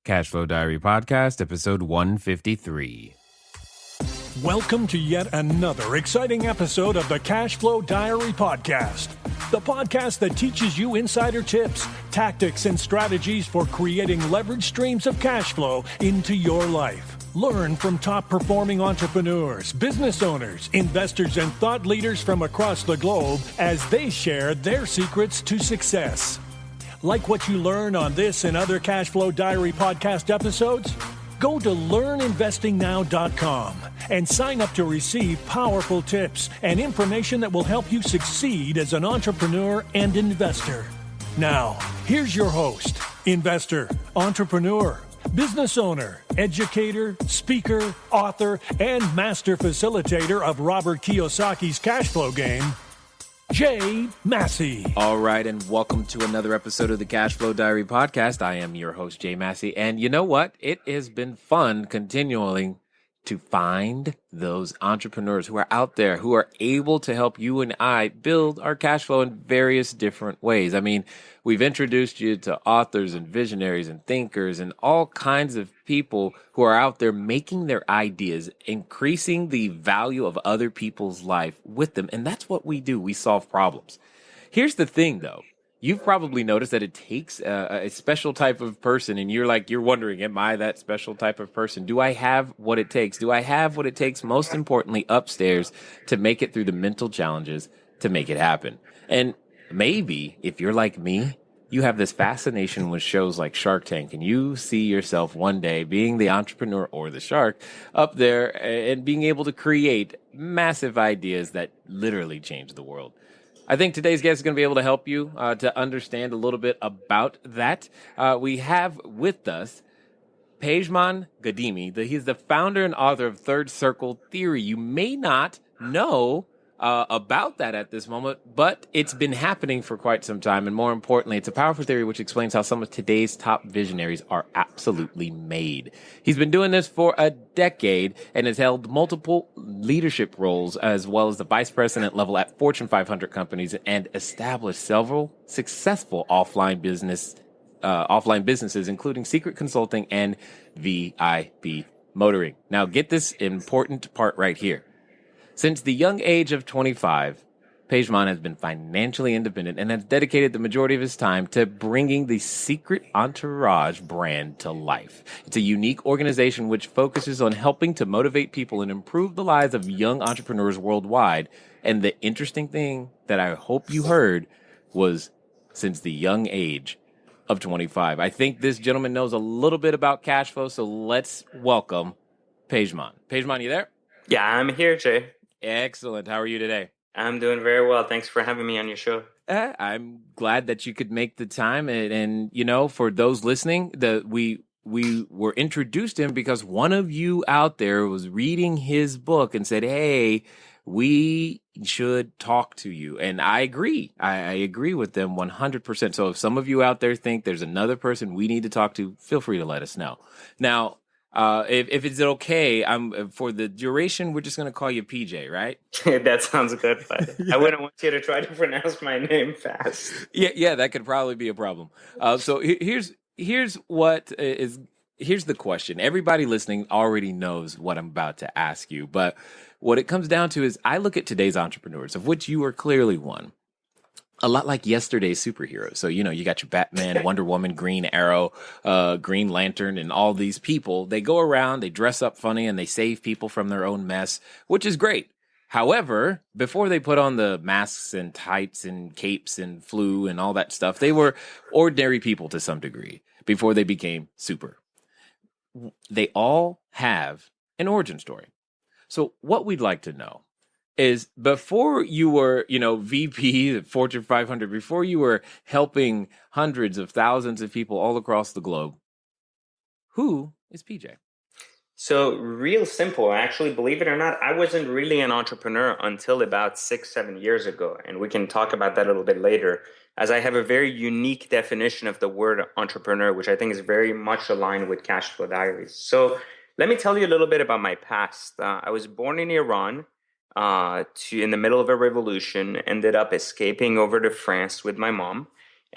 Cashflow Diary Podcast, episode 153. Welcome to yet another exciting episode of the Cashflow Diary Podcast, the podcast that teaches you insider tips, tactics, and strategies for creating leverage streams of cash flow into your life. Learn from top-performing entrepreneurs, business owners, investors, and thought leaders from across the globe as they share their secrets to success. Like what you learn on this and other Cashflow Diary podcast episodes? Go to learninvestingnow.com and sign up to receive powerful tips and information that will help you succeed as an entrepreneur and investor. Now, here's your host, investor, entrepreneur, business owner, educator, speaker, author, and master facilitator of Robert Kiyosaki's cash flow game, Jay Massey. All right, and welcome to another episode of the Cashflow Diary Podcast. I am your host, Jay Massey, and you know what? It has been fun continually to find those entrepreneurs who are out there who are able to help you and I build our cash flow in various different ways. I mean, we've introduced you to authors and visionaries and thinkers and all kinds of people who are out there making their ideas, increasing the value of other people's life with them. And that's what we do. We solve problems. Here's the thing, though. You've probably noticed that it takes a special type of person, and you're wondering, am I that special type of person? Do I have what it takes? Do I have what it takes, most importantly, upstairs to make it through the mental challenges to make it happen? And maybe, if you're like me, you have this fascination with shows like Shark Tank, and you see yourself one day being the entrepreneur or the shark up there and being able to create massive ideas that literally change the world. I think today's guest is going to be able to help you to understand a little bit about that. We have with us Pejman Ghadimi. He's the founder and author of Third Circle Theory. You may not know about that at this moment, but it's been happening for quite some time. And more importantly, it's a powerful theory which explains how some of today's top visionaries are absolutely made. He's been doing this for a decade and has held multiple leadership roles as well as the vice president level at Fortune 500 companies and established several successful offline businesses, including Secret Consulting and VIP Motoring. Now, get this important part right here. Since the young age of 25, Pejman has been financially independent and has dedicated the majority of his time to bringing the Secret Entourage brand to life. It's a unique organization which focuses on helping to motivate people and improve the lives of young entrepreneurs worldwide. And the interesting thing that I hope you heard was since the young age of 25. I think this gentleman knows a little bit about cash flow, so let's welcome Pejman. Pejman, you there? Yeah, I'm here, Jay. Excellent. How are you today? I'm doing very well. Thanks for having me on your show. I'm glad that you could make the time. And you know, for those listening, we were introduced to him because one of you out there was reading his book and said, hey, we should talk to you. And I agree. I agree with them 100%. So if some of you out there think there's another person we need to talk to, feel free to let us know. Now, if it's okay, for the duration, we're just going to call you PJ, right? That sounds good, but I wouldn't want you to try to pronounce my name fast. Yeah, that could probably be a problem. So here's the question. Everybody listening already knows what I'm about to ask you, but what it comes down to is I look at today's entrepreneurs, of which you are clearly one. A lot like yesterday's superheroes. So, you know, you got your Batman, Wonder Woman, Green Arrow, Green Lantern, and all these people. They go around, they dress up funny, and they save people from their own mess, which is great. However, before they put on the masks and tights and capes and flu and all that stuff, they were ordinary people to some degree before they became super. They all have an origin story. So what we'd like to know is before you were, VP at Fortune 500, before you were helping hundreds of thousands of people all across the globe, who is PJ? So real simple, actually, believe it or not, I wasn't really an entrepreneur until about 6-7 years ago. And we can talk about that a little bit later, as I have a very unique definition of the word entrepreneur, which I think is very much aligned with Cashflow Diaries. So let me tell you a little bit about my past. I was born in Iran. In the middle of a revolution, ended up escaping over to France with my mom.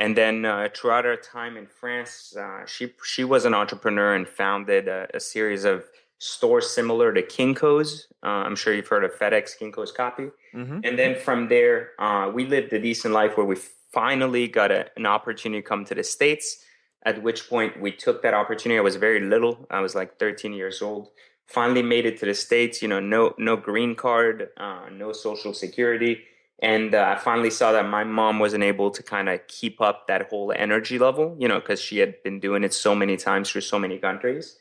And then throughout our time in France, she was an entrepreneur and founded a series of stores similar to Kinko's. I'm sure you've heard of FedEx, Kinko's Copy. Mm-hmm. And then from there, we lived a decent life where we finally got an opportunity to come to the States, at which point we took that opportunity. I was very little. I was like 13 years old. Finally made it to the States, no green card, no social security. And I finally saw that my mom wasn't able to kind of keep up that whole energy level, because she had been doing it so many times through so many countries.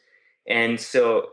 And so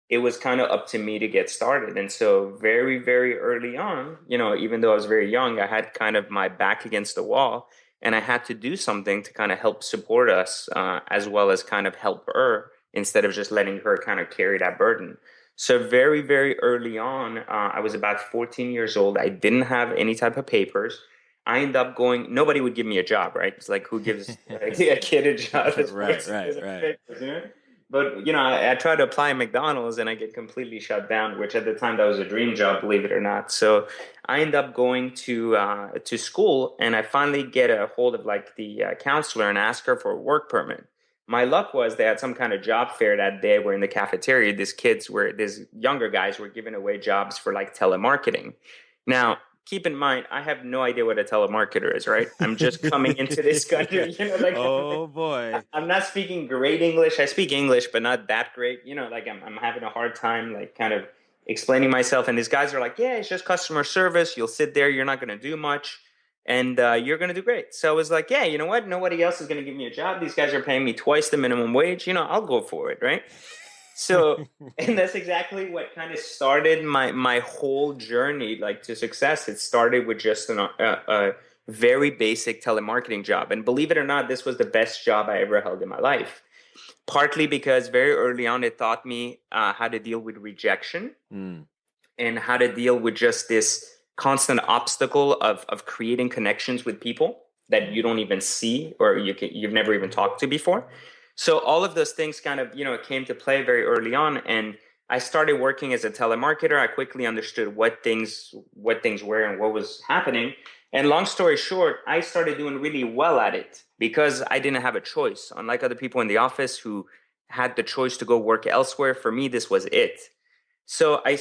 it was kind of up to me to get started. And so very, very early on, even though I was very young, I had kind of my back against the wall and I had to do something to kind of help support us as well as kind of help her instead of just letting her kind of carry that burden. So very, very early on, I was about 14 years old. I didn't have any type of papers. I ended up going, nobody would give me a job, right? It's like, who gives a kid a job? Right. Papers. But, I tried to apply at McDonald's and I get completely shut down, which at the time that was a dream job, believe it or not. So I end up going to school and I finally get a hold of like the counselor and ask her for a work permit. My luck was they had some kind of job fair that day where in the cafeteria, these younger guys were giving away jobs for like telemarketing. Now, keep in mind, I have no idea what a telemarketer is, right? I'm just coming into this country, Oh boy. I'm not speaking great English. I speak English, but not that great. Like I'm having a hard time, like kind of explaining myself. And these guys are like, yeah, it's just customer service. You'll sit there. You're not going to do much. And you're going to do great. So I was like, yeah, you know what? Nobody else is going to give me a job. These guys are paying me twice the minimum wage. I'll go for it, right? So, and that's exactly what kind of started my whole journey, like to success. It started with just a very basic telemarketing job. And believe it or not, this was the best job I ever held in my life. Partly because very early on, it taught me how to deal with rejection and how to deal with just this constant obstacle of creating connections with people that you don't even see or you've never even talked to before. So all of those things kind of, came to play very early on. And I started working as a telemarketer. I quickly understood what things were and what was happening. And long story short, I started doing really well at it because I didn't have a choice. Unlike other people in the office who had the choice to go work elsewhere, for me, this was it. So I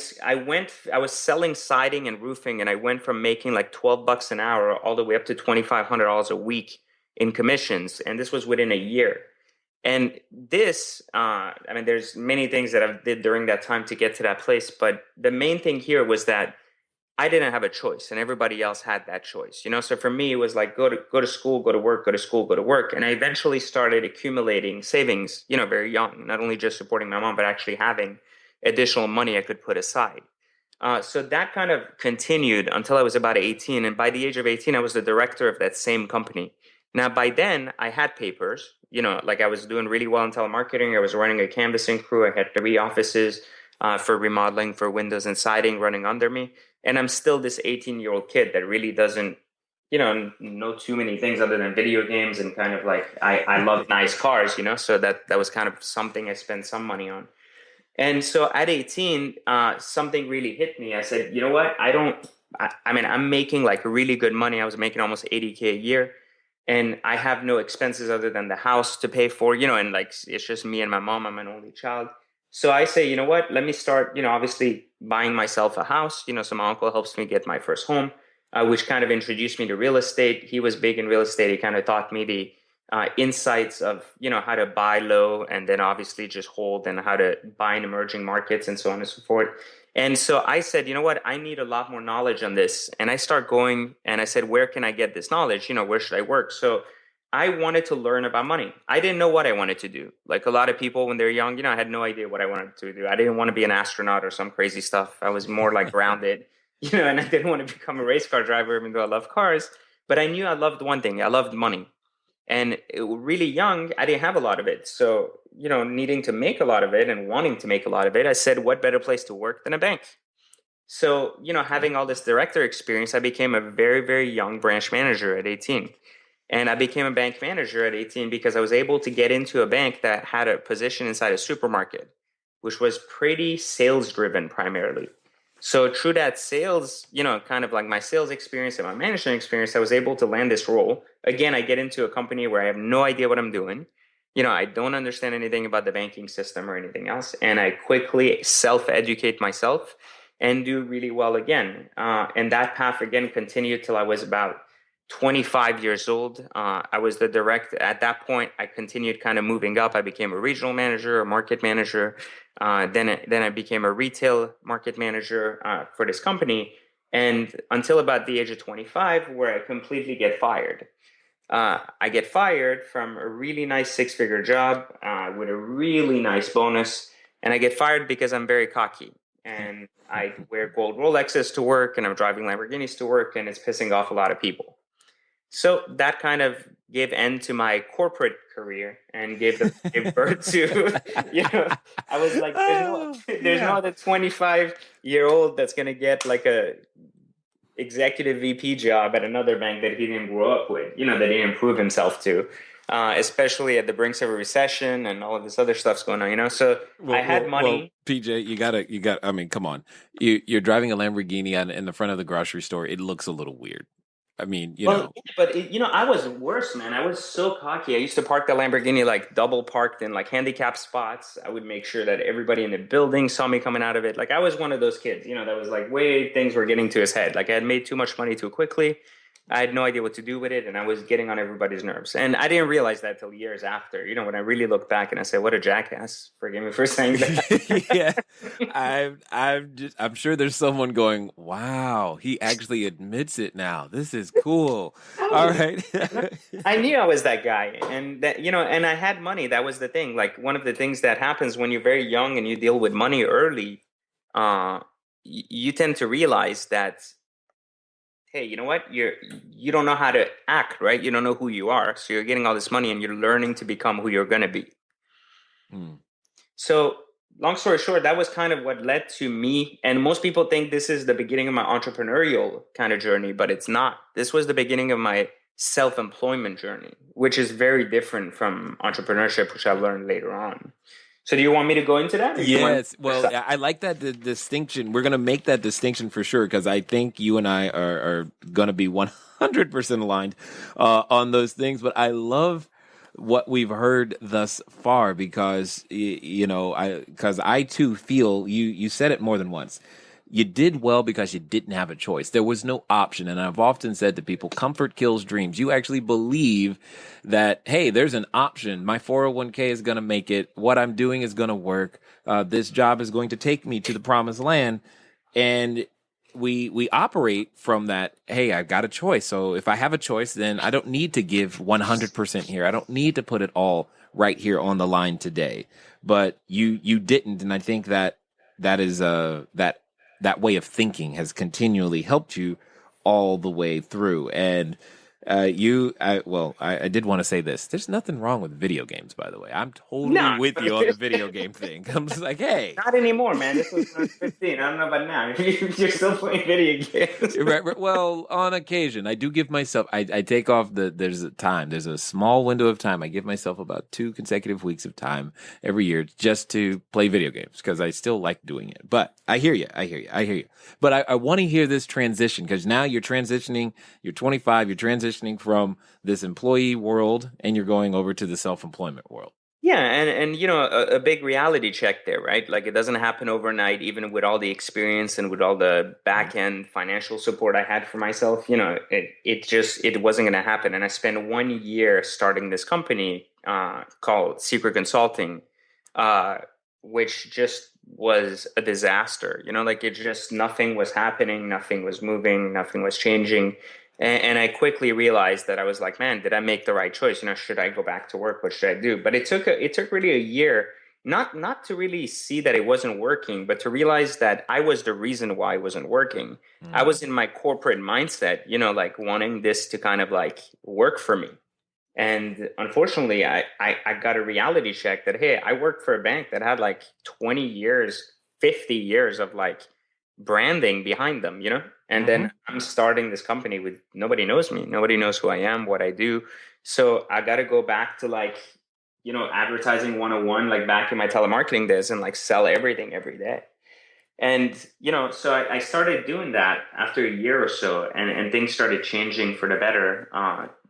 was selling siding and roofing, and I went from making like $12 an hour all the way up to $2,500 a week in commissions. And this was within a year. And this, there's many things that I did during that time to get to that place. But the main thing here was that I didn't have a choice and everybody else had that choice. So for me, it was like, go to school, go to work, go to school, go to work. And I eventually started accumulating savings, very young, not only just supporting my mom, but actually having additional money I could put aside. So that kind of continued until I was about 18. And by the age of 18, I was the director of that same company. Now, by then, I had papers, like I was doing really well in telemarketing. I was running a canvassing crew. I had 3 offices for remodeling, for windows and siding running under me. And I'm still this 18-year-old kid that really doesn't, know too many things other than video games and kind of like, I love nice cars, so that was kind of something I spent some money on. And so at 18, something really hit me. I said, you know what? I'm making like really good money. I was making almost 80K a year. And I have no expenses other than the house to pay for, and like, it's just me and my mom. I'm an only child. So I say, you know what, let me start, obviously buying myself a house. So my uncle helps me get my first home, which kind of introduced me to real estate. He was big in real estate. He kind of taught me the insights of, how to buy low and then obviously just hold and how to buy in emerging markets and so on and so forth. And so I said, you know what, I need a lot more knowledge on this. And I start going and I said, where can I get this knowledge? Where should I work? So I wanted to learn about money. I didn't know what I wanted to do. Like a lot of people when they're young, I had no idea what I wanted to do. I didn't want to be an astronaut or some crazy stuff. I was more like grounded, and I didn't want to become a race car driver, even though I love cars. But I knew I loved one thing. I loved money. And really young, I didn't have a lot of it. So, needing to make a lot of it and wanting to make a lot of it, I said, what better place to work than a bank? So, having all this director experience, I became a very, very young branch manager at 18. And I became a bank manager at 18 because I was able to get into a bank that had a position inside a supermarket, which was pretty sales driven primarily. So through that sales, kind of like my sales experience and my management experience, I was able to land this role. Again, I get into a company where I have no idea what I'm doing. I don't understand anything about the banking system or anything else. And I quickly self-educate myself and do really well again. And that path again continued till I was about 25 years old. I was the direct at that point. I continued kind of moving up. I became a regional manager, a market manager. Then I became a retail market manager for this company. And until about the age of 25, where I completely get fired. I get fired from a really nice six-figure job with a really nice bonus. And I get fired because I'm very cocky. And I wear gold Rolexes to work, and I'm driving Lamborghinis to work, and it's pissing off a lot of people. So that kind of gave end to my corporate career and gave birth to, I was like, there's no other 25-year-old that's going to get like a executive VP job at another bank that he didn't grow up with, that he didn't prove himself to, especially at the brinks of a recession and all of this other stuff's going on, So I had money. Well, PJ, you got. I mean, come on. You're driving a Lamborghini in the front of the grocery store. It looks a little weird. I mean, But I was worse, man. I was so cocky. I used to park the Lamborghini like double parked in like handicapped spots. I would make sure that everybody in the building saw me coming out of it. Like I was one of those kids, that was like things were getting to his head. Like I had made too much money too quickly. I had no idea what to do with it, and I was getting on everybody's nerves. And I didn't realize that till years after. When I really look back and I say, "What a jackass!" Forgive me for saying that. Yeah, I'm sure there's someone going, "Wow, he actually admits it now. This is cool." All right. I knew I was that guy, and that and I had money. That was the thing. Like one of the things that happens when you're very young and you deal with money early, you tend to realize that, hey, you know what? You don't know how to act, right? You don't know who you are. So you're getting all this money and you're learning to become who you're going to be. So long story short, that was kind of what led to me. And most people think this is the beginning of my entrepreneurial kind of journey, but it's not. This was the beginning of my self-employment journey, which is very different from entrepreneurship, which I learned later on. So do you want me to go into that? Yes. Well, I like that the distinction. We're going to make that distinction for sure, because I think you and I are going to be 100% aligned on those things. But I love what we've heard thus far, because, I too feel you said it more than once. You did well because you didn't have a choice. There was no option. And I've often said to people, comfort kills dreams. You actually believe that, hey, there's an option. My 401k is going to make it. What I'm doing is going to work. This job is going to take me to the promised land. And we operate from that, hey, I've got a choice. So if I have a choice, then I don't need to give 100% here. I don't need to put it all right here on the line today. But you didn't. And I think that is that way of thinking has continually helped you all the way through. And I did want to say this. There's nothing wrong with video games, by the way. I'm totally with you on the video game thing. I'm just like, hey. Not anymore, man. This was when I was 15. I don't know about now. You're still playing video games. Right. Well, on occasion, I do give myself, I take off there's a small window of time. I give myself about 2 consecutive weeks of time every year just to play video games, because I still like doing it. But I hear you. But I want to hear this transition, because now you're transitioning, you're 25, you're transitioning from this employee world and you're going over to the self-employment world. Yeah, and a big reality check there, right? Like it doesn't happen overnight, even with all the experience and with all the back end financial support I had for myself. It wasn't going to happen. And I spent 1 year starting this company called Secret Consulting, which just was a disaster. Nothing was happening, nothing was moving, nothing was changing. And I quickly realized that I was like, man, did I make the right choice? Should I go back to work? What should I do? But it took really a year, not to really see that it wasn't working, but to realize that I was the reason why it wasn't working. I was in my corporate mindset, like wanting this to kind of like work for me. And unfortunately, I got a reality check that, hey, I worked for a bank that had like 20 years, 50 years of like branding behind them, and then I'm starting this company with nobody knows me. Nobody knows who I am, what I do. So I got to go back to like, advertising 101, like back in my telemarketing days, and like sell everything every day. And, so I started doing that after a year or so, and things started changing for the better.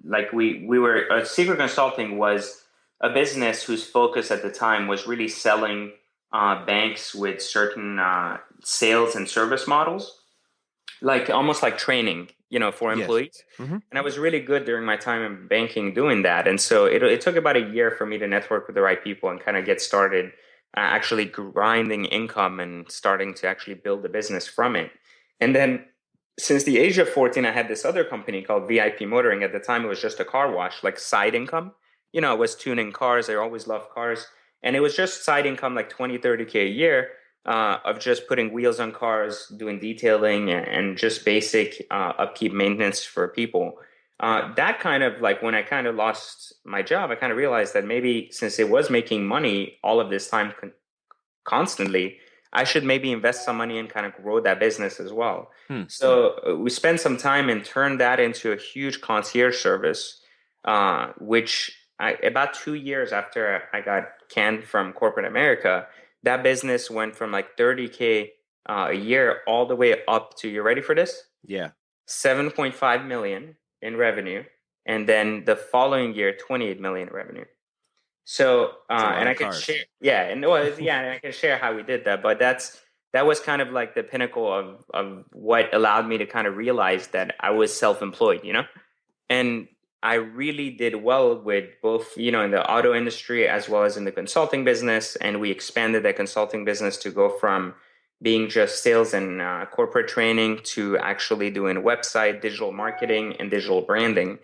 Like we were, Secret Consulting was a business whose focus at the time was really selling banks with certain sales and service models, like almost like training, for Yes. employees. And I was really good during my time in banking doing that. And so it took about a year for me to network with the right people and kind of get started actually grinding income and starting to actually build a business from it. And then since the age of 14, I had this other company called VIP Motoring. At the time, it was just a car wash, like side income. I was tuning cars. I always loved cars. And it was just side income, like 20, 30K a year of just putting wheels on cars, doing detailing, and just basic upkeep maintenance for people. That kind of like when I kind of lost my job, I kind of realized that maybe since it was making money all of this time constantly, I should maybe invest some money and kind of grow that business as well. Hmm. So we spent some time and turned that into a huge concierge service, which about 2 years after I got canned from corporate America, that business went from like 30K a year all the way up to, you ready for this? Yeah. 7.5 million in revenue. And then the following year, 28 million in revenue. So, It's a lot and of I can cars. share, yeah, and I can share how we did that. But that was kind of like the pinnacle of what allowed me to kind of realize that I was self-employed. And I really did well with both, in the auto industry as well as in the consulting business. And we expanded that consulting business to go from being just sales and corporate training to actually doing website, digital marketing, and digital branding.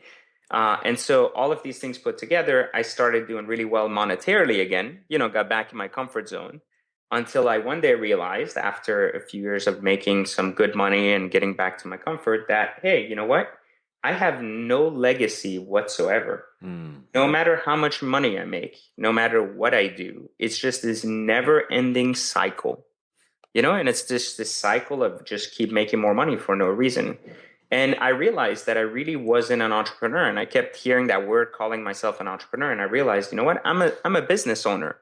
And so all of these things put together, I started doing really well monetarily again, got back in my comfort zone until I one day realized after a few years of making some good money and getting back to my comfort that, hey, you know what? I have no legacy whatsoever. Hmm. No matter how much money I make, no matter what I do, it's just this never ending cycle, and it's just this cycle of just keep making more money for no reason. And I realized that I really wasn't an entrepreneur, and I kept hearing that word, calling myself an entrepreneur. And I realized, you know what? I'm a business owner.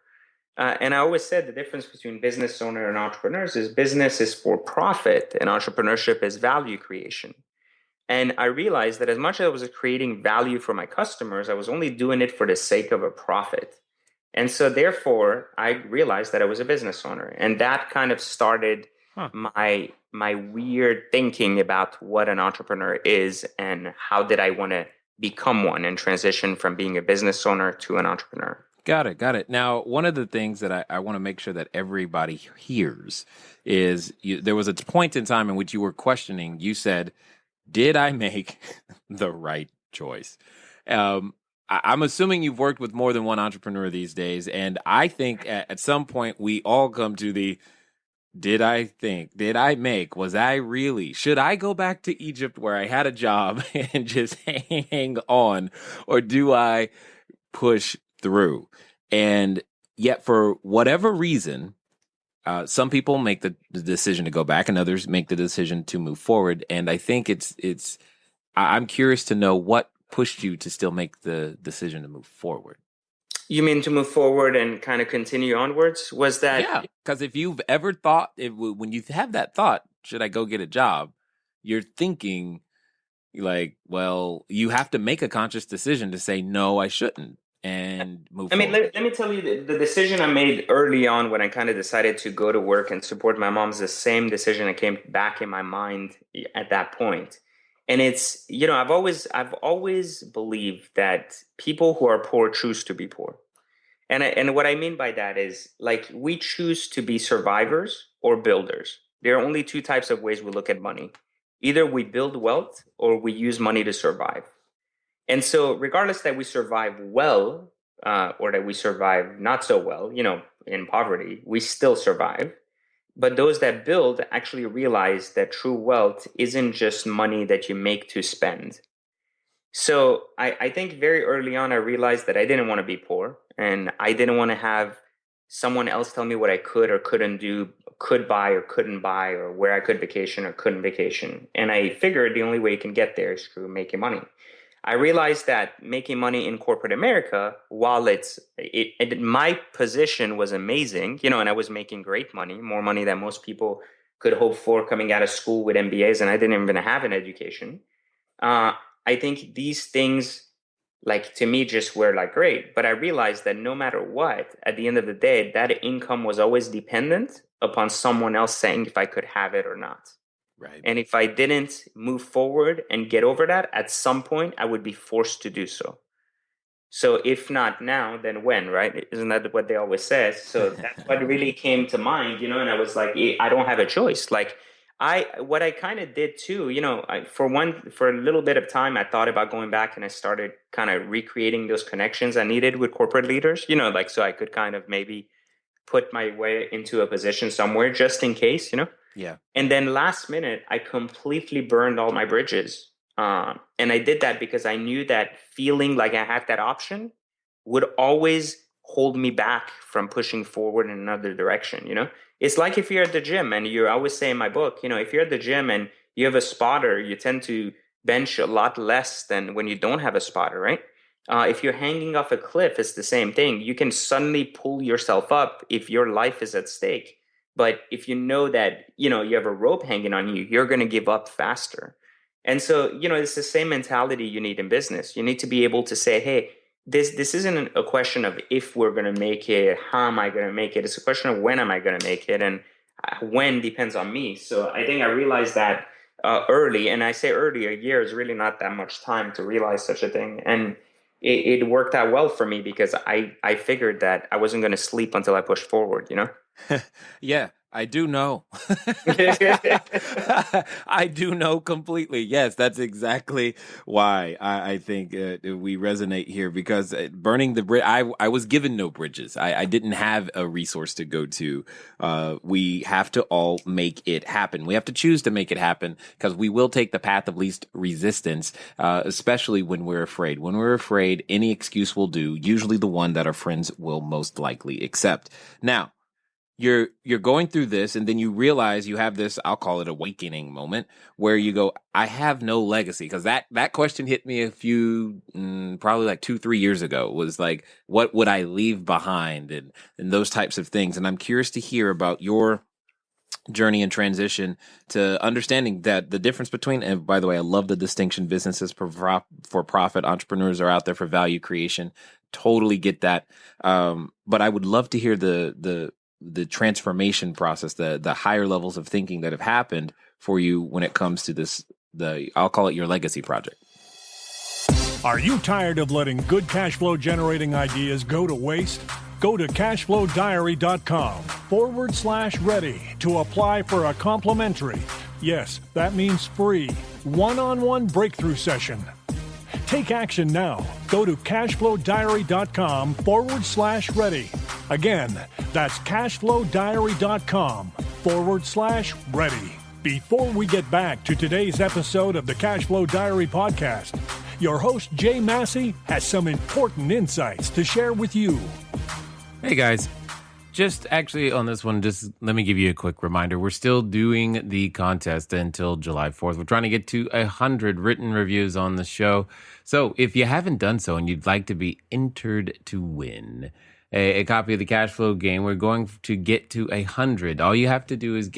And I always said the difference between business owner and entrepreneurs is business is for profit and entrepreneurship is value creation. And I realized that as much as I was creating value for my customers, I was only doing it for the sake of a profit. And so therefore, I realized that I was a business owner. And that kind of started Huh. my weird thinking about what an entrepreneur is and how did I want to become one and transition from being a business owner to an entrepreneur. Got it. Got it. Now, one of the things that I want to make sure that everybody hears is there was a point in time in which you were questioning. You said, did I make the right choice? I'm assuming you've worked with more than one entrepreneur these days. And I think at some point we all come to the, did I make, should I go back to Egypt where I had a job and just hang on? Or do I push through? And yet, for whatever reason, some people make the decision to go back, and others make the decision to move forward. And I think I'm curious to know what pushed you to still make the decision to move forward. You mean to move forward and kind of continue onwards? Was that Yeah, because if you've ever thought, when you have that thought, should I go get a job? You're thinking like, well, you have to make a conscious decision to say no, I shouldn't, and move I mean, forward. let me tell you the decision I made early on when I kind of decided to go to work and support my mom's the same decision that came back in my mind at that point. And it's, I've always believed that people who are poor choose to be poor. And what I mean by that is like we choose to be survivors or builders. There are only two types of ways we look at money. Either we build wealth or we use money to survive. And so, regardless that we survive well or that we survive not so well, in poverty, we still survive. But those that build actually realize that true wealth isn't just money that you make to spend. So I think very early on, I realized that I didn't want to be poor and I didn't want to have someone else tell me what I could or couldn't do, could buy or couldn't buy, or where I could vacation or couldn't vacation. And I figured the only way you can get there is through making money. I realized that making money in corporate America, while my position was amazing, and I was making great money, more money than most people could hope for coming out of school with MBAs, and I didn't even have an education. Uh, I think these things, like to me, just were like great. But I realized that no matter what, at the end of the day, that income was always dependent upon someone else saying if I could have it or not. Right. And if I didn't move forward and get over that, at some point I would be forced to do so. So if not now, then when, right? Isn't that what they always say? So that's what really came to mind, and I was like, I don't have a choice. Like what I kind of did too, for a little bit of time, I thought about going back and I started kind of recreating those connections I needed with corporate leaders, like so I could kind of maybe put my way into a position somewhere just in case. Yeah. And then last minute, I completely burned all my bridges. And I did that because I knew that feeling like I had that option would always hold me back from pushing forward in another direction. It's like if you're at the gym, and you always say in my book, if you're at the gym and you have a spotter, you tend to bench a lot less than when you don't have a spotter, right? If you're hanging off a cliff, it's the same thing. You can suddenly pull yourself up if your life is at stake. But if you know that, you have a rope hanging on you, you're going to give up faster. And so, it's the same mentality you need in business. You need to be able to say, hey, this isn't a question of if we're going to make it, how am I going to make it? It's a question of when am I going to make it? And when depends on me. So I think I realized that early. And I say early, a year is really not that much time to realize such a thing. And it worked out well for me because I figured that I wasn't going to sleep until I pushed forward. Yeah, I do know. I do know completely. Yes, that's exactly why I think we resonate here, because burning the bridge, I was given no bridges. I didn't have a resource to go to. We have to all make it happen. We have to choose to make it happen, because we will take the path of least resistance, especially when we're afraid. When we're afraid, any excuse will do, usually the one that our friends will most likely accept. Now, you're going through this, and then you realize you have this, I'll call it awakening moment, where you go, I have no legacy. Because that question hit me probably like 2-3 years ago, was like, what would I leave behind, and those types of things. And I'm curious to hear about your journey and transition to understanding that the difference between, and by the way, I love the distinction, businesses for profit, entrepreneurs are out there for value creation. Totally get that. But I would love to hear the transformation process, the higher levels of thinking that have happened for you when it comes to I'll call it your legacy project. Are you tired of letting good cash flow generating ideas go to waste? Go to cashflowdiary.com/ready to apply for a complimentary, yes, that means free, one-on-one breakthrough session. Take action now. Go to cashflowdiary.com/ready. Again, that's cashflowdiary.com/ready. Before we get back to today's episode of the Cashflow Diary podcast, your host Jay Massey has some important insights to share with you. Hey guys, just actually on this one, just let me give you a quick reminder. We're still doing the contest until July 4th. We're trying to get to 100 written reviews on the show. So if you haven't done so and you'd like to be entered to win a copy of the cash flow game, we're going to get to 100. All you have to do is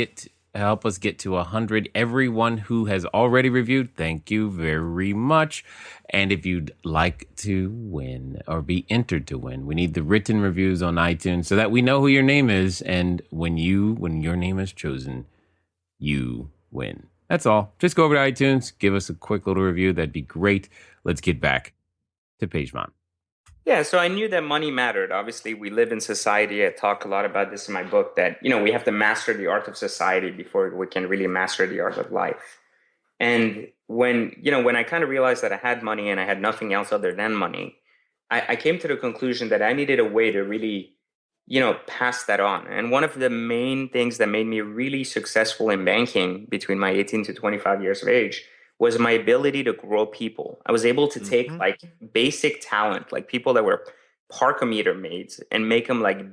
help us get to 100. Everyone who has already reviewed, thank you very much. And if you'd like to win or be entered to win, we need the written reviews on iTunes so that we know who your name is. And when your name is chosen, you win. That's all. Just go over to iTunes, give us a quick little review. That'd be great. Let's get back to Pejman. Yeah, so I knew that money mattered. Obviously, we live in society. I talk a lot about this in my book, that, we have to master the art of society before we can really master the art of life. And when I kind of realized that I had money and I had nothing else other than money, I came to the conclusion that I needed a way to really, pass that on. And one of the main things that made me really successful in banking between my 18 to 25 years of age was my ability to grow people. I was able to take like basic talent, like people that were parkometer maids, and make them like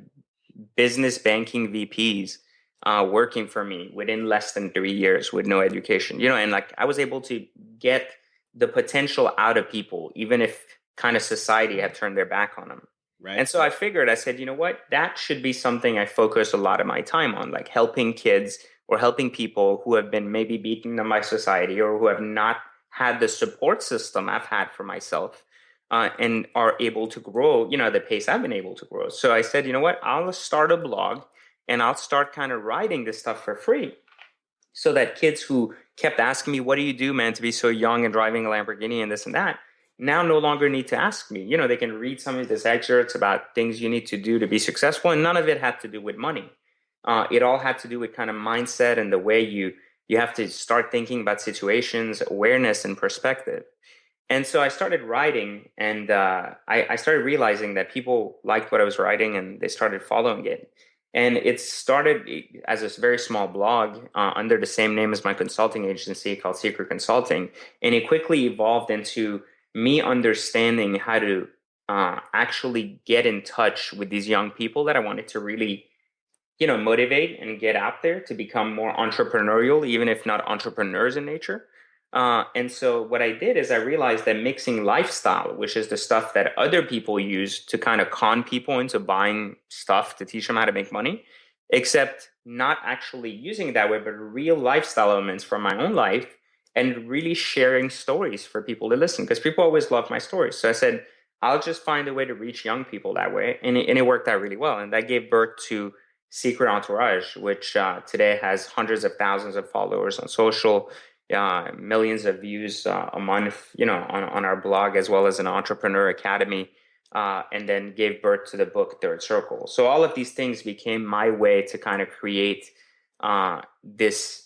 business banking VPs working for me within less than 3 years with no education, and like I was able to get the potential out of people, even if kind of society had turned their back on them. Right. And so I figured, I said, you know what, that should be something I focus a lot of my time on, like helping kids or helping people who have been maybe beaten down by society or who have not had the support system I've had for myself, and are able to grow, at the pace I've been able to grow. So I said, you know what, I'll start a blog and I'll start kind of writing this stuff for free, so that kids who kept asking me, what do you do, man, to be so young and driving a Lamborghini and this and that, now no longer need to ask me. They can read some of these excerpts about things you need to do to be successful, and none of it had to do with money. It all had to do with kind of mindset and the way you have to start thinking about situations, awareness, and perspective. And so I started writing, and I started realizing that people liked what I was writing, and they started following it. And it started as a very small blog under the same name as my consulting agency called Secret Consulting. And it quickly evolved into me understanding how to actually get in touch with these young people that I wanted to really, motivate and get out there to become more entrepreneurial, even if not entrepreneurs in nature. And so what I did is I realized that mixing lifestyle, which is the stuff that other people use to kind of con people into buying stuff to teach them how to make money, except not actually using it that way, but real lifestyle elements from my own life, and really sharing stories for people to listen, because people always love my stories. So I said, I'll just find a way to reach young people that way. And it worked out really well. And that gave birth to Secret Entourage, which today has hundreds of thousands of followers on social, millions of views a month, on our blog, as well as an entrepreneur academy, and then gave birth to the book Third Circle. So all of these things became my way to kind of create this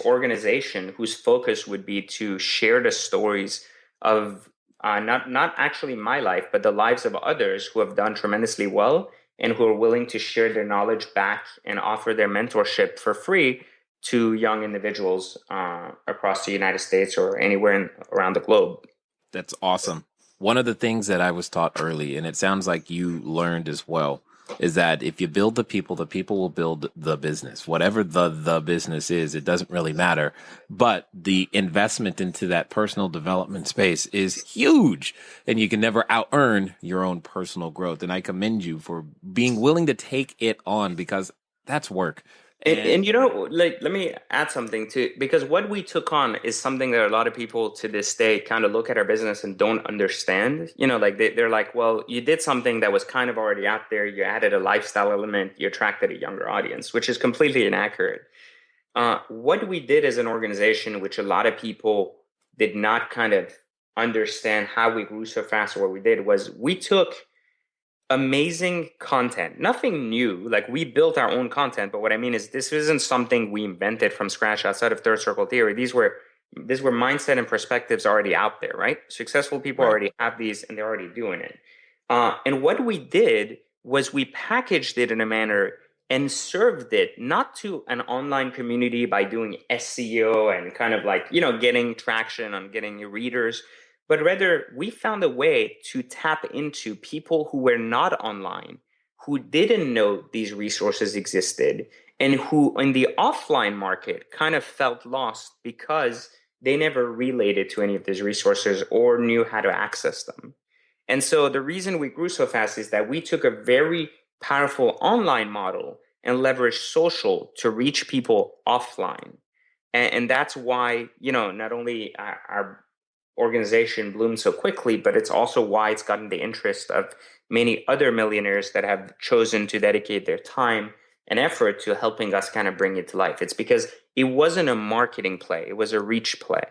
organization whose focus would be to share the stories of not actually my life, but the lives of others who have done tremendously well and who are willing to share their knowledge back and offer their mentorship for free to young individuals across the United States or anywhere around the globe. That's awesome. One of the things that I was taught early, and it sounds like you learned as well, is that if you build the people will build the business. Whatever the business is, it doesn't really matter. But the investment into that personal development space is huge, and you can never out-earn your own personal growth. And I commend you for being willing to take it on, because that's work. And let me add something too, because what we took on is something that a lot of people to this day kind of look at our business and don't understand. They're like, well, you did something that was kind of already out there. You added a lifestyle element. You attracted a younger audience, which is completely inaccurate. What we did as an organization, which a lot of people did not kind of understand how we grew so fast, or what we did was we took amazing content, nothing new. Like, we built our own content, but what I mean is this isn't something we invented from scratch outside of Third Circle theory. These were mindset and perspectives already out there, right? Successful people already have these, and they're already doing it. And what we did was we packaged it in a manner and served it not to an online community by doing SEO and kind of like, getting traction on getting readers, but rather we found a way to tap into people who were not online, who didn't know these resources existed, and who in the offline market kind of felt lost because they never related to any of these resources or knew how to access them. And so the reason we grew so fast is that we took a very powerful online model and leveraged social to reach people offline. And that's why, not only our organization bloomed so quickly, but it's also why it's gotten the interest of many other millionaires that have chosen to dedicate their time and effort to helping us kind of bring it to life. It's because it wasn't a marketing play, it was a reach play.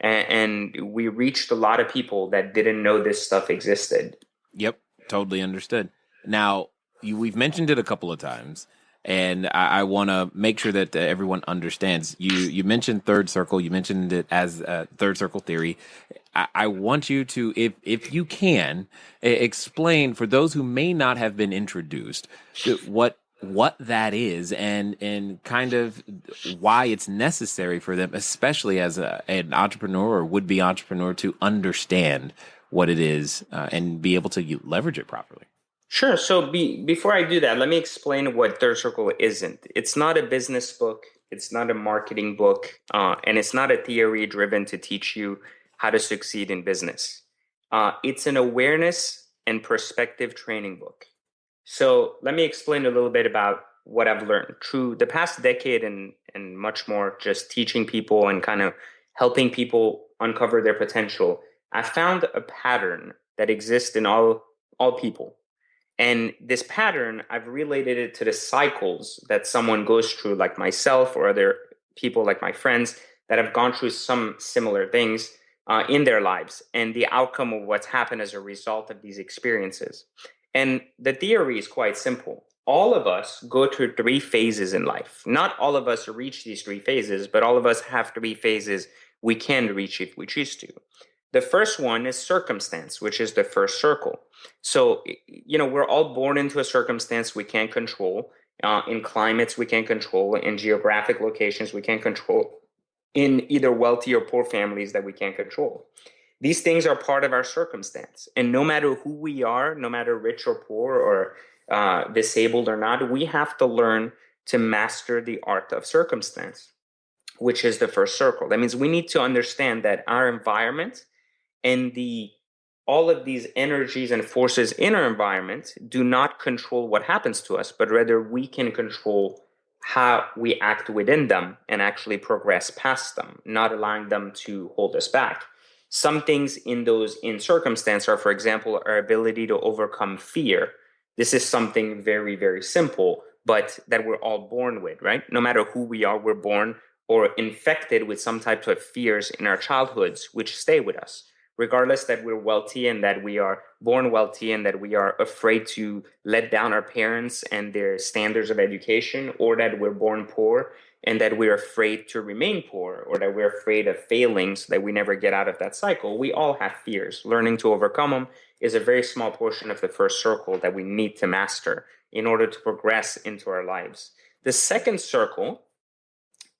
And we reached a lot of people that didn't know this stuff existed. Yep, totally understood. Now, we've mentioned it a couple of times, and I want to make sure that everyone understands. You mentioned Third Circle. You mentioned it as Third Circle theory. I want you to, if you can, explain for those who may not have been introduced what that is, and kind of why it's necessary for them, especially as an entrepreneur or would-be entrepreneur, to understand what it is and be able to leverage it properly. Sure. So before I do that, let me explain what Third Circle isn't. It's not a business book. It's not a marketing book. And it's not a theory driven to teach you How to Succeed in Business. It's an awareness and perspective training book. So let me explain a little bit about what I've learned through the past decade and much more, just teaching people and kind of helping people uncover their potential. I found a pattern that exists in all people. And this pattern, I've related it to the cycles that someone goes through, like myself or other people like my friends that have gone through some similar things in their lives and the outcome of what's happened as a result of these experiences. And the theory is quite simple. All of us go through three phases in life. Not all of us reach these three phases, but all of us have three phases we can reach if we choose to. The first one is circumstance, which is the first circle. So, we're all born into a circumstance we can't control, in climates we can't control, in geographic locations we can't control, in either wealthy or poor families that we can't control. These things are part of our circumstance. And no matter who we are, no matter rich or poor or disabled or not, we have to learn to master the art of circumstance, which is the first circle. That means we need to understand that our environment and all of these energies and forces in our environment do not control what happens to us, but rather we can control how we act within them and actually progress past them, not allowing them to hold us back. Some things in circumstance are, for example, our ability to overcome fear. This is something very, very simple, but that we're all born with, right? No matter who we are, we're born or infected with some types of fears in our childhoods, which stay with us, regardless that we're wealthy and that we are born wealthy and that we are afraid to let down our parents and their standards of education, or that we're born poor and that we're afraid to remain poor, or that we're afraid of failing so that we never get out of that cycle. We all have fears. Learning to overcome them is a very small portion of the first circle that we need to master in order to progress into our lives. The second circle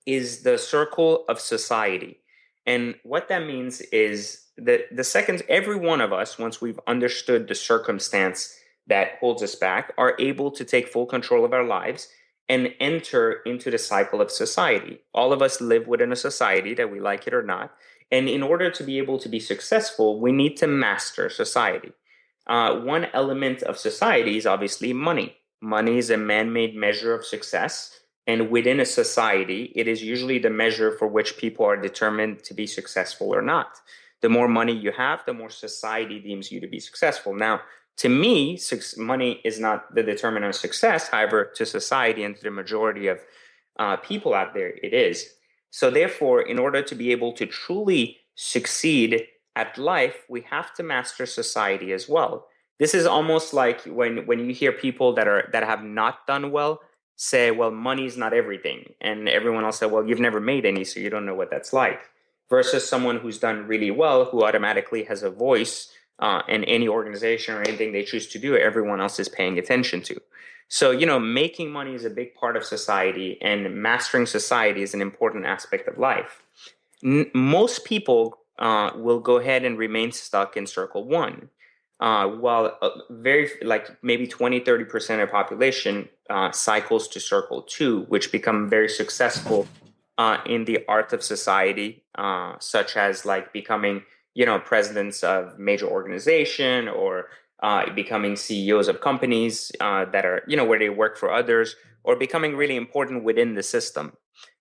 is the circle of society. And what that means is that the second, every one of us, once we've understood the circumstance that holds us back, are able to take full control of our lives and enter into the cycle of society. All of us live within a society, that we like it or not. And in order to be able to be successful, we need to master society. One element of society is obviously money. Money is a man-made measure of success. And within a society, it is usually the measure for which people are determined to be successful or not. The more money you have, the more society deems you to be successful. Now, to me, money is not the determinant of success. However, to society and to the majority of people out there, it is. So therefore, in order to be able to truly succeed at life, we have to master society as well. This is almost like when you hear people that have not done well say, well, money is not everything. And everyone else said, well, you've never made any, so you don't know what that's like. Versus someone who's done really well, who automatically has a voice in any organization or anything they choose to do, everyone else is paying attention to. So, making money is a big part of society, and mastering society is an important aspect of life. Most people will go ahead and remain stuck in circle one. While very like maybe 20-30% of the population cycles to circle two, which become very successful in the art of society, such as like becoming presidents of major organization, or becoming CEOs of companies that are where they work for others, or becoming really important within the system.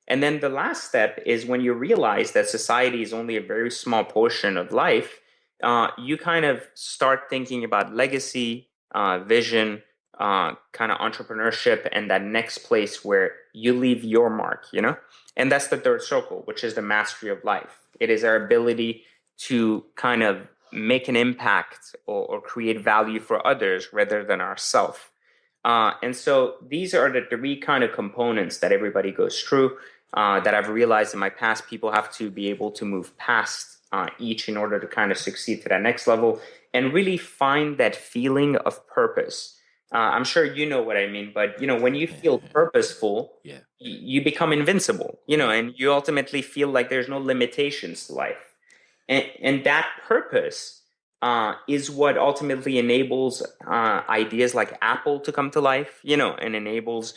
And then the last step is when you realize that society is only a very small portion of life. You kind of start thinking about legacy, vision, kind of entrepreneurship, and that next place where you leave your mark, And that's the third circle, which is the mastery of life. It is our ability to kind of make an impact or create value for others rather than ourselves. And so these are the three kind of components that everybody goes through, that I've realized in my past. People have to be able to move past each in order to kind of succeed to that next level and really find that feeling of purpose. I'm sure you know what I mean, but when you feel purposeful, you become invincible, and you ultimately feel like there's no limitations to life. And that purpose is what ultimately enables ideas like Apple to come to life, and enables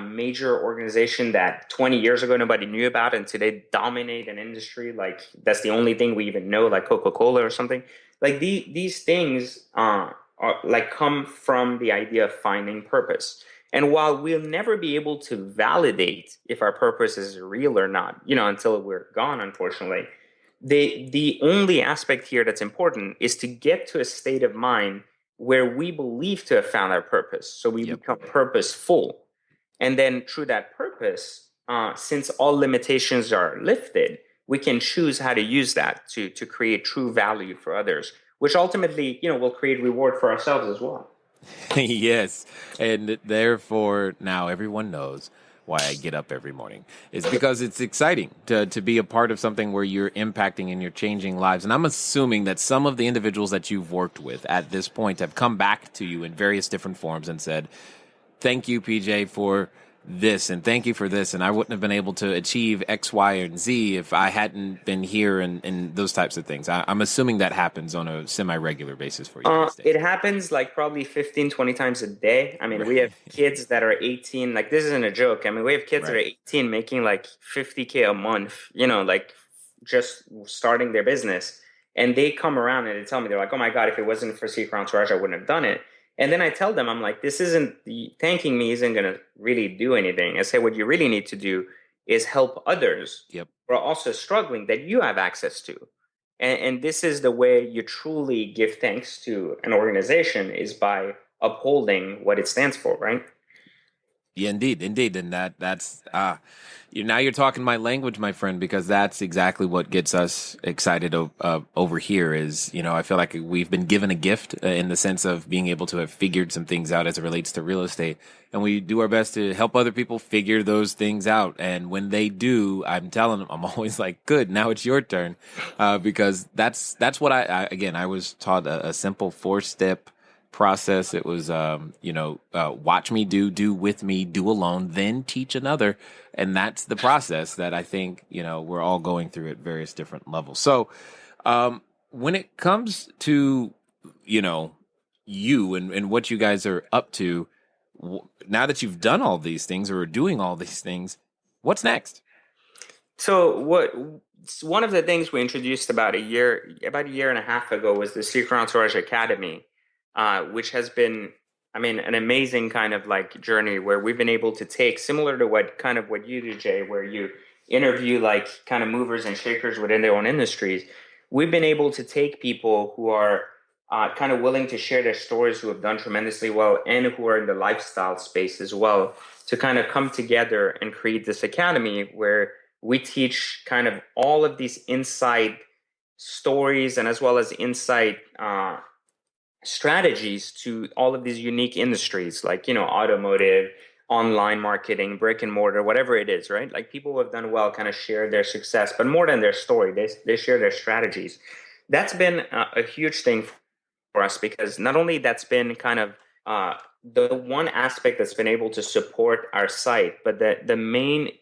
major organization that 20 years ago nobody knew about, and today dominate an industry like that's the only thing we even know, like Coca-Cola or something. Like these things are like come from the idea of finding purpose. And while we'll never be able to validate if our purpose is real or not, until we're gone, unfortunately, the only aspect here that's important is to get to a state of mind where we believe to have found our purpose. So we Yep. become purposeful. And then through that purpose, since all limitations are lifted, we can choose how to use that to create true value for others, which ultimately, will create reward for ourselves as well. Yes. And therefore, now everyone knows why I get up every morning. It's because it's exciting to be a part of something where you're impacting and you're changing lives. And I'm assuming that some of the individuals that you've worked with at this point have come back to you in various different forms and said, thank you, PJ, for this, and thank you for this, and I wouldn't have been able to achieve X, Y, and Z if I hadn't been here, and those types of things. I'm assuming that happens on a semi-regular basis for you these days. It happens like probably 15, 20 times a day. I mean, we have kids that are 18, like this isn't a joke. I mean, we have kids that are 18 making like 50K a month, like just starting their business. And they come around and they tell me, they're like, oh my God, if it wasn't for Secret Entourage, I wouldn't have done it. And then I tell them, I'm like, thanking me isn't going to really do anything. I say, what you really need to do is help others Yep. who are also struggling that you have access to. And this is the way you truly give thanks to an organization, is by upholding what it stands for, right? Yeah, indeed. And that's now you're talking my language, my friend, because that's exactly what gets us excited over here is, I feel like we've been given a gift in the sense of being able to have figured some things out as it relates to real estate. And we do our best to help other people figure those things out. And when they do, I'm telling them, I'm always like, good, now it's your turn. Because that's what I was taught a simple 4-step process. It was, watch me do with me, do alone, then teach another. And that's the process that I think, we're all going through at various different levels. So when it comes to, you and what you guys are up to, now that you've done all these things or are doing all these things, what's next? So one of the things we introduced about a year and a half ago was the Secret Entourage Academy, which has been, an amazing kind of like journey where we've been able to take, similar to what you do, Jay, where you interview like kind of movers and shakers within their own industries. We've been able to take people who are kind of willing to share their stories, who have done tremendously well, and who are in the lifestyle space as well, to kind of come together and create this academy where we teach kind of all of these inside stories and as well as insight strategies to all of these unique industries, like, automotive, online marketing, brick and mortar, whatever it is, right? Like people who have done well kind of share their success, but more than their story, they share their strategies. That's been a huge thing for us, because not only that's been kind of the one aspect that's been able to support our site, but the main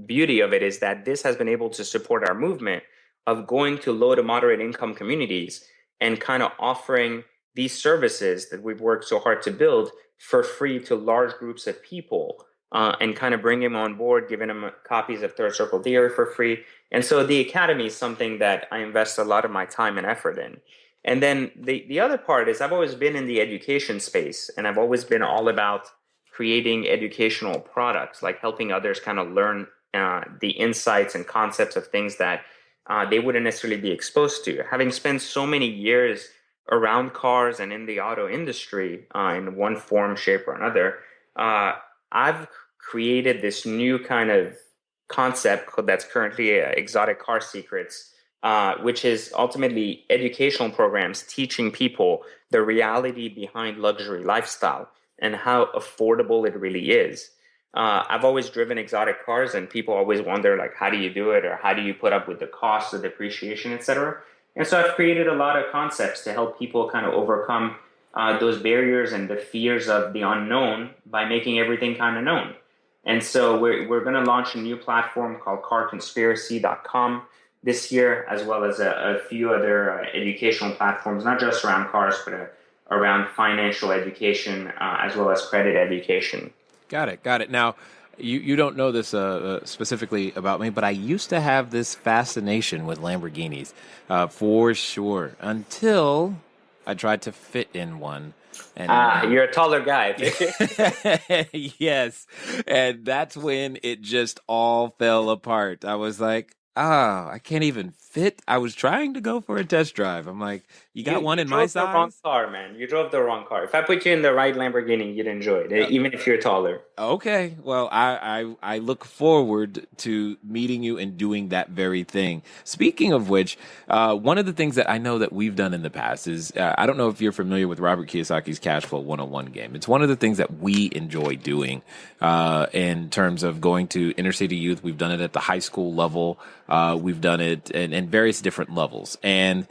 beauty of it is that this has been able to support our movement of going to low to moderate income communities and kind of offering these services that we've worked so hard to build for free to large groups of people, and kind of bring them on board, giving them copies of Third Circle Theory for free. And so the Academy is something that I invest a lot of my time and effort in. And then the other part is I've always been in the education space, and I've always been all about creating educational products, like helping others kind of learn the insights and concepts of things that they wouldn't necessarily be exposed to. Having spent so many years around cars and in the auto industry in one form, shape, or another, I've created this new kind of concept that's currently Exotic Car Secrets, which is ultimately educational programs teaching people the reality behind luxury lifestyle and how affordable it really is. I've always driven exotic cars, and people always wonder, like, how do you do it, or how do you put up with the cost, the depreciation, etc. And so I've created a lot of concepts to help people kind of overcome those barriers and the fears of the unknown by making everything kind of known. And so we're going to launch a new platform called carconspiracy.com this year, as well as a few other educational platforms, not just around cars, but around financial education, as well as credit education. Got it. Got it. Now, you don't know this specifically about me, but I used to have this fascination with Lamborghinis, for sure, until I tried to fit in one. And You're a taller guy. yes, and that's when it just all fell apart. I was like, I can't even fit. I was trying to go for a test drive. I'm like, you got one You in my drove the wrong size? car, man. You drove the wrong car. If I put you in the right Lamborghini, you'd enjoy it, even if you're taller. Okay. Well, I look forward to meeting you and doing that very thing. Speaking of which, one of the things that I know that we've done in the past is I don't know if you're familiar with Robert Kiyosaki's Cash Flow 101 game. It's one of the things that we enjoy doing in terms of going to inner city youth. We've done it at the high school level. We've done it in various different levels. And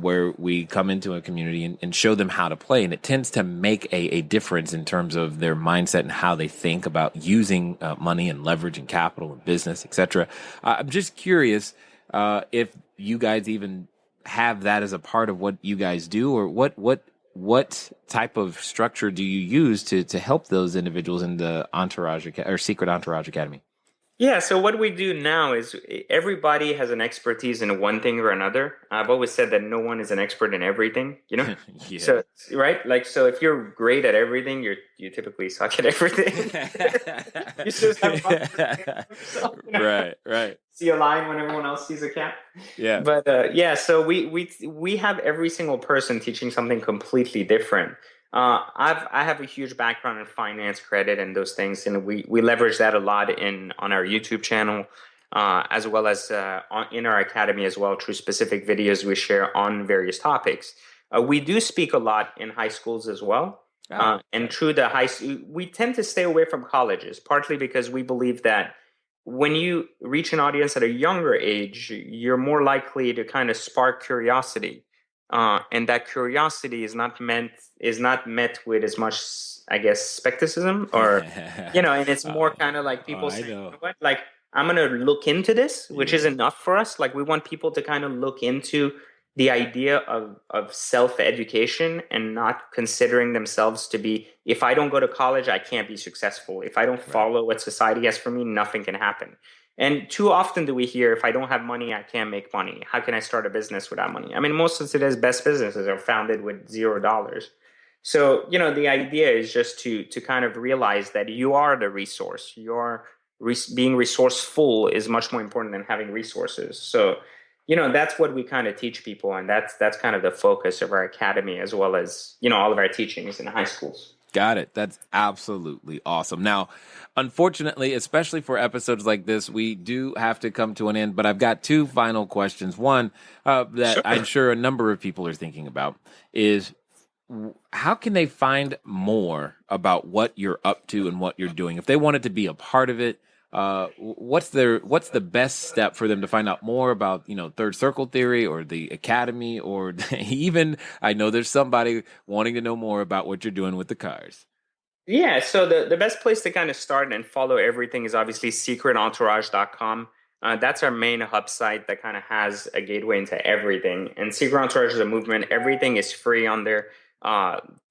where we come into a community and show them how to play. And it tends to make a difference in terms of their mindset and how they think about using money and leverage and capital and business, etc. I'm just curious if you guys even have that as a part of what you guys do, or what type of structure do you use to help those individuals in the Secret Entourage Academy? Yeah, so what we do now is everybody has an expertise in one thing or another. I've always said that no one is an expert in everything, you know? Yeah. So, right? Like, so if you're great at everything, you typically suck at everything. You just have yourself, you know? Right. See a lion when everyone else sees a cat. Yeah. But yeah, so we have every single person teaching something completely different. I have a huge background in finance, credit, and those things, and we leverage that a lot on our YouTube channel, as well as in our academy as well, through specific videos we share on various topics. We do speak a lot in high schools as well, and through the we tend to stay away from colleges, partly because we believe that when you reach an audience at a younger age, you're more likely to kind of spark curiosity, and that curiosity is not met with as much, I guess, skepticism, or and it's more kind of like people I saying, you know. know what, like, I'm gonna look into this, which is Yeah. enough for us. Like, we want people to kind of look into the idea of self education and not considering themselves to be, if I don't go to college, I can't be successful. If I don't Right. follow what society has for me, nothing can happen. And too often do we hear, if I don't have money, I can't make money. How can I start a business without money? I mean, most of today's best businesses are founded with $0. So, the idea is just to kind of realize that you are the resource. Being resourceful is much more important than having resources. So, that's what we kind of teach people, and that's kind of the focus of our academy, as well as all of our teachings in high schools. Got it. That's absolutely awesome. Now, unfortunately, especially for episodes like this, we do have to come to an end, but I've got two final questions. One that Sure. I'm sure a number of people are thinking about is, how can they find more about what you're up to and what you're doing? If they wanted to be a part of it, what's the best step for them to find out more about, third circle theory or the academy, or even, I know there's somebody wanting to know more about what you're doing with the cars. Yeah, so the best place to kind of start and follow everything is obviously secretentourage.com. That's our main hub site that kind of has a gateway into everything. And Secret Entourage is a movement. Everything is free on there.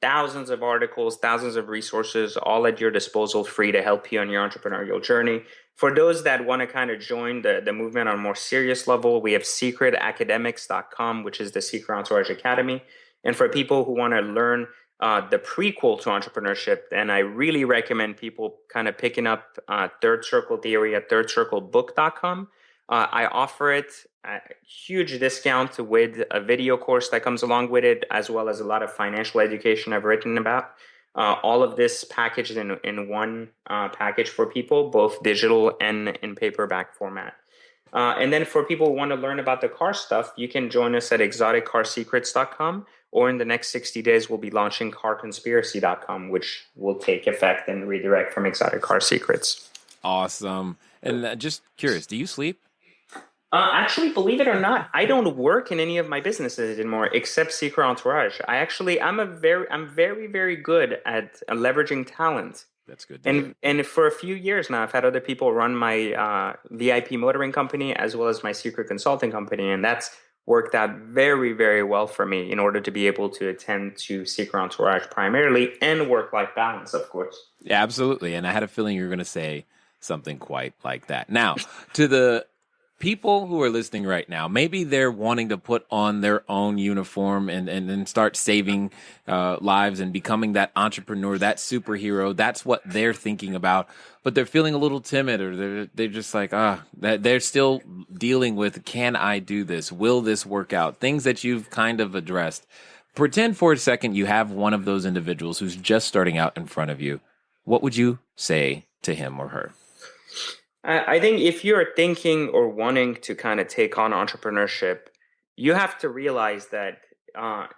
Thousands of articles, thousands of resources, all at your disposal, free to help you on your entrepreneurial journey. For those that want to kind of join the movement on a more serious level, we have secretacademics.com, which is the Secret Entourage Academy. And for people who want to learn the prequel to entrepreneurship, and I really recommend people kind of picking up Third Circle Theory at thirdcirclebook.com. I offer it a huge discount with a video course that comes along with it, as well as a lot of financial education I've written about. All of this packaged in one package for people, both digital and in paperback format. And then for people who want to learn about the car stuff, you can join us at exoticcarsecrets.com, or in the next 60 days, we'll be launching carconspiracy.com, which will take effect and redirect from Exotic Car Secrets. Awesome. And just curious, do you sleep? Actually, believe it or not, I don't work in any of my businesses anymore except Secret Entourage. I'm very, very good at leveraging talent. That's good to hear. And for a few years now, I've had other people run my VIP motoring company as well as my secret consulting company, and that's worked out very, very well for me in order to be able to attend to Secret Entourage primarily and work-life balance, of course. Yeah, absolutely. And I had a feeling you were going to say something quite like that. Now, to the people who are listening right now, maybe they're wanting to put on their own uniform and start saving lives and becoming that entrepreneur, that superhero. That's what they're thinking about. But they're feeling a little timid, or they're just like, they're still dealing with, can I do this? Will this work out? Things that you've kind of addressed. Pretend for a second you have one of those individuals who's just starting out in front of you. What would you say to him or her? I think if you're thinking or wanting to kind of take on entrepreneurship, you have to realize that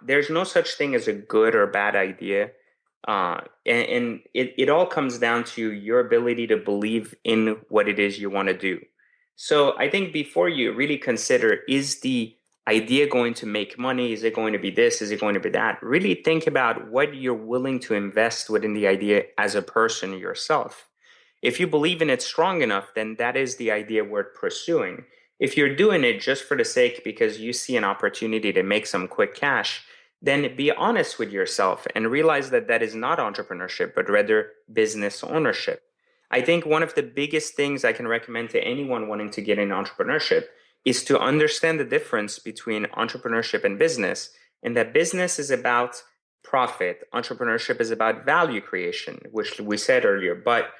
there's no such thing as a good or bad idea. And it all comes down to your ability to believe in what it is you want to do. So I think before you really consider, is the idea going to make money? Is it going to be this? Is it going to be that? Really think about what you're willing to invest within the idea as a person yourself. If you believe in it strong enough, then that is the idea worth pursuing. If you're doing it just for the sake because you see an opportunity to make some quick cash, then be honest with yourself and realize that that is not entrepreneurship, but rather business ownership. I think one of the biggest things I can recommend to anyone wanting to get in entrepreneurship is to understand the difference between entrepreneurship and business, and that business is about profit, entrepreneurship is about value creation, which we said earlier. But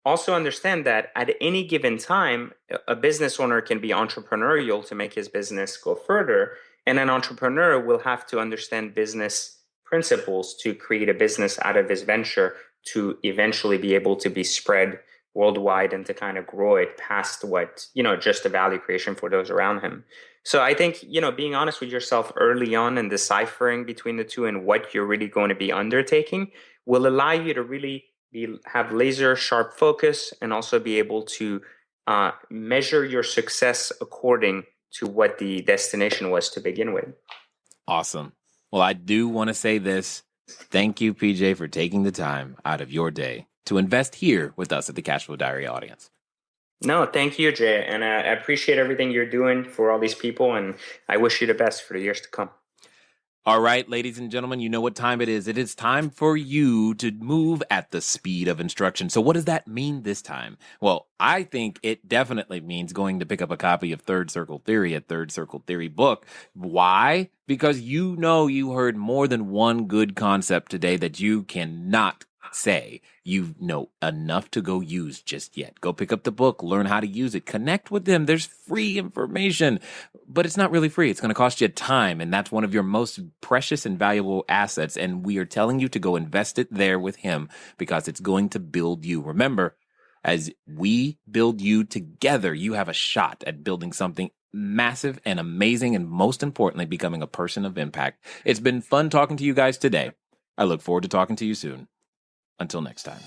also understand that at any given time, a business owner can be entrepreneurial to make his business go further, and an entrepreneur will have to understand business principles to create a business out of his venture to eventually be able to be spread worldwide and to kind of grow it past what, just the value creation for those around him. So I think, being honest with yourself early on and deciphering between the two and what you're really going to be undertaking will allow you to really have laser sharp focus and also be able to measure your success according to what the destination was to begin with. Awesome. Well, I do want to say this. Thank you, PJ, for taking the time out of your day to invest here with us at the Cashflow Diary audience. No, thank you, Jay. And I appreciate everything you're doing for all these people. And I wish you the best for the years to come. All right, ladies and gentlemen, you know what time it is. It is time for you to move at the speed of instruction. So what does that mean this time? Well, I think it definitely means going to pick up a copy of Third Circle Theory at Third Circle Theory book. Why? Because you heard more than one good concept today that you cannot say you know enough to go use just yet. Go pick up the book, learn how to use it, connect with them. There's free information, but it's not really free. It's going to cost you time, and that's one of your most precious and valuable assets, and we are telling you to go invest it there with him because it's going to build you. Remember, as we build you together, you have a shot at building something massive and amazing, and most importantly, becoming a person of impact. It's been fun talking to you guys today. I look forward to talking to you soon. Until next time.